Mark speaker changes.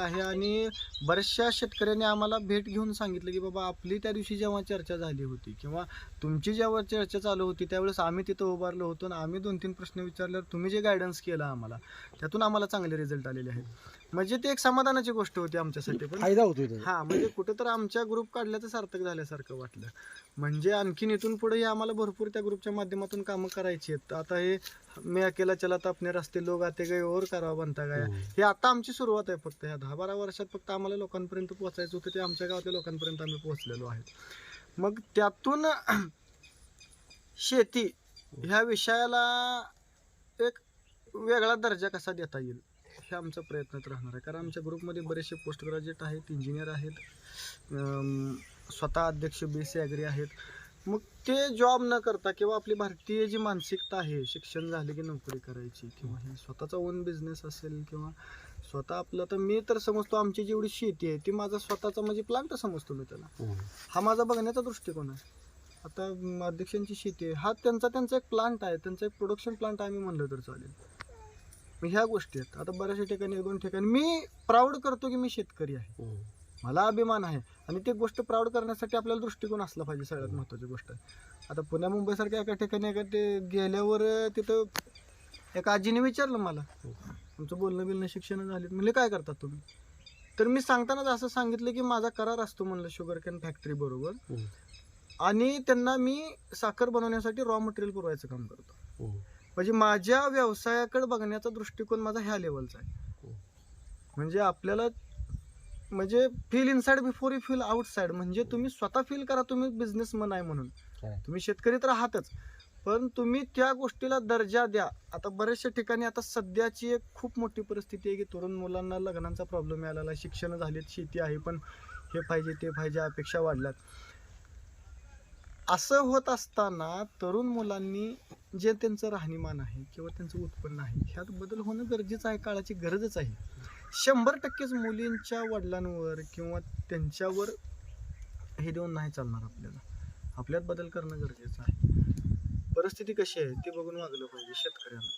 Speaker 1: आहे आणि बऱ्याचशा शेतकऱ्यांनी आम्हाला भेट घेऊन सांगितलं की बाबा आपली त्या दिवशी जेव्हा चर्चा झाली होती किंवा तुमची जेव्हा चर्चा चालू होती त्यावेळेस आम्ही तिथं उभारलो होतो आणि आम्ही 2-3 प्रश्न विचारल्यावर तुम्ही जे गायडन्स केलं आम्हाला त्यातून आम्हाला चांगले रिझल्ट आलेले आहेत. म्हणजे ते एक समाधानाची गोष्ट होती आमच्यासाठी पण.
Speaker 2: फायदा होतोय त्याचा.
Speaker 1: हां, म्हणजे कुठं तर आमच्या ग्रुप काढल्याचं सार्थक झाल्यासारखं वाटलं. म्हणजे आणखीन इथून पुढेही आम्हाला भरपूर त्या ग्रुपच्या माध्यमातून कामं करायची आहेत. आता हे मैं अकेला चला तो अपने रास्ते लोग आते गए और करावा बनता गया. हे आता आमची सुरुवात आहे फक्त. ह्या 10-12 वर्षात फक्त आम्हाला लोकांपर्यंत पोहोचायचं होतं ते आमच्या गावातल्या लोकांपर्यंत आम्ही पोहोचलेलो आहे. मग त्यातून शेती ह्या विषयाला एक वेगळा दर्जा कसा देता येईल हे आमचा प्रयत्नात राहणार आहे. कारण आमच्या ग्रुपमध्ये बरेचसे पोस्ट ग्रॅज्युएट आहेत, इंजिनियर आहेत, स्वतः अध्यक्ष BSc ॲग्री आहेत. मग ते जॉब न करता किंवा आपली भारतीय जी मानसिकता आहे शिक्षण झाले की नोकरी करायची किंवा हे स्वतःचा ओन बिझनेस असेल किंवा स्वतः आपलं, तर मी तर समजतो आमची जेवढी शेती आहे ती माझा स्वतःचा म्हणजे प्लांट समजतो मी त्याला. हा माझा बघण्याचा दृष्टिकोन आहे. आता अध्यक्षांची शेती आहे, हा त्यांचा एक प्लांट आहे, त्यांचा एक प्रोडक्शन प्लांट आहे मी म्हणलं तर चालेल. मग ह्या गोष्टी आहेत. आता बऱ्याचशा ठिकाणी 1-2 ठिकाणी मी प्राऊड करतो की मी शेतकरी आहे, मला अभिमान आहे. आणि ती गोष्ट प्राऊड करण्यासाठी आपल्याला दृष्टिकोन असला पाहिजे, सगळ्यात महत्त्वाची गोष्ट आहे. आता पुण्या मुंबईसारख्या एका ठिकाणी ते गेल्यावर तिथं एका आजीने विचारलं मला, तुमचं बोलणं शिक्षण झाले, म्हणजे काय करतात तुम्ही? तर मी सांगतानाच असं सांगितलं की माझा करार असतो म्हणलं शुगर कॅन फॅक्टरी बरोबर, आणि त्यांना मी साखर बनवण्यासाठी रॉ मटेरियल पुरवायचं काम करतो. म्हणजे माझ्या व्यवसायाकडे बघण्याचा दृष्टिकोन माझा ह्या लेवलचा आहे. म्हणजे आपल्याला म्हणजे feel inside before you feel outside, म्हणजे तुम्ही स्वतः फील करा तुम्ही बिझनेसमन आहे म्हणून. तुम्ही शेतकरी तर आहातच, पण तुम्ही त्या गोष्टीला दर्जा द्या. आता बऱ्याचशा ठिकाणी आता सध्याची एक खूप मोठी परिस्थिती आहे की तरुण मुलांना लग्नांचा प्रॉब्लेम यायला, शिक्षण झालेत, शेती आहे पण हे पाहिजे ते पाहिजे, अपेक्षा वाढल्यात. असं होत असताना तरुण मुलांनी जे त्यांचं राहणीमान आहे किंवा त्यांचं उत्पन्न आहे ह्यात बदल होणं गरजेचं आहे, काळाची गरजच आहे. 100%च मुलींच्या वडिलांवर किंवा त्यांच्यावर हे देऊन नाही चालणार. आपल्यात बदल करणं गरजेचं आहे. परिस्थिती कशी आहे ते बघून वागलं पाहिजे शेतकऱ्यांना.